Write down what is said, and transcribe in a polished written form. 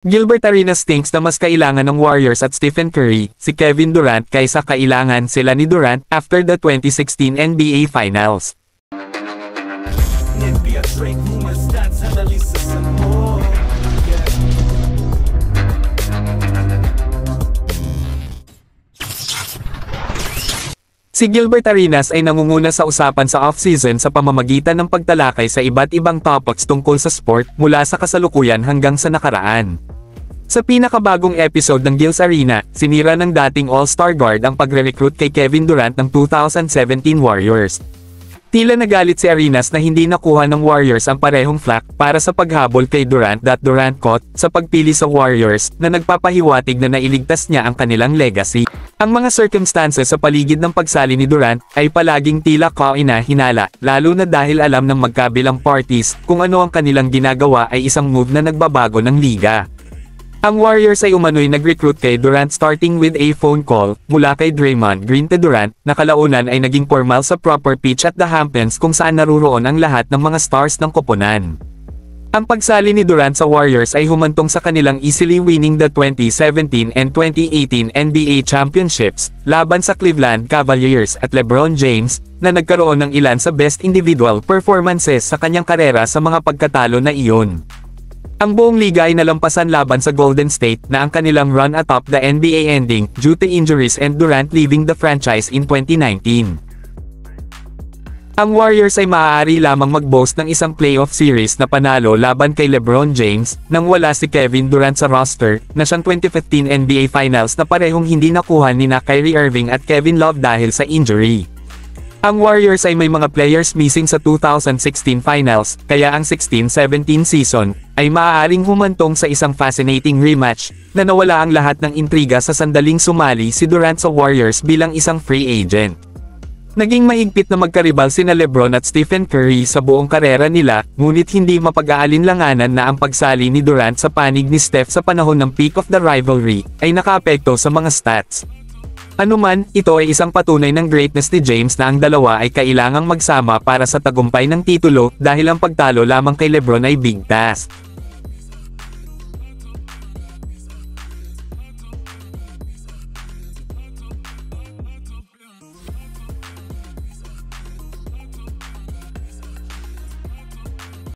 Gilbert Arenas thinks na mas kailangan ng Warriors at Stephen Curry, si Kevin Durant kaysa kailangan sila ni Durant after the 2016 NBA Finals. Si Gilbert Arenas ay nangunguna sa usapan sa off-season sa pamamagitan ng pagtalakay sa iba't ibang topics tungkol sa sport mula sa kasalukuyan hanggang sa nakaraan. Sa pinakabagong episode ng Gil's Arena, sinira ng dating All-Star guard ang pagre-recruit kay Kevin Durant ng 2017 Warriors. Tila nagalit si Arenas na hindi nakuha ng Warriors ang parehong flak para sa paghabol kay Durant caught sa pagpili sa Warriors na nagpapahiwatig na nailigtas niya ang kanilang legacy. Ang mga circumstances sa paligid ng pagsali ni Durant ay palaging tila kaina-hinala, lalo na dahil alam ng magkabilang parties kung ano ang kanilang ginagawa ay isang move na nagbabago ng liga. Ang Warriors ay umano'y nag-recruit kay Durant starting with a phone call mula kay Draymond Green kay Durant na kalaunan ay naging formal sa proper pitch at the Hamptons kung saan naruroon ang lahat ng mga stars ng koponan. Ang pagsali ni Durant sa Warriors ay humantong sa kanilang easily winning the 2017 and 2018 NBA Championships laban sa Cleveland Cavaliers at LeBron James na nagkaroon ng ilan sa best individual performances sa kanyang karera sa mga pagkatalo na iyon. Ang buong liga ay nalampasan laban sa Golden State na ang kanilang run atop the NBA ending due to injuries and Durant leaving the franchise in 2019. Ang Warriors ay maaari lamang mag-boast ng isang playoff series na panalo laban kay LeBron James nang wala si Kevin Durant sa roster na siyang 2015 NBA Finals na parehong hindi nakuha ni Kyrie Irving at Kevin Love dahil sa injury. Ang Warriors ay may mga players missing sa 2016 Finals, kaya ang 16-17 season ay maaaring humantong sa isang fascinating rematch na nawala ang lahat ng intriga sa sandaling sumali si Durant sa Warriors bilang isang free agent. Naging mahigpit na magkaribal sina LeBron at Stephen Curry sa buong karera nila, ngunit hindi mapag-aalinlanganan na ang pagsali ni Durant sa panig ni Steph sa panahon ng peak of the rivalry ay nakaapekto sa mga stats. Anuman, ito ay isang patunay ng greatness ni James na ang dalawa ay kailangang magsama para sa tagumpay ng titulo dahil ang pagtalo lamang kay LeBron ay big task.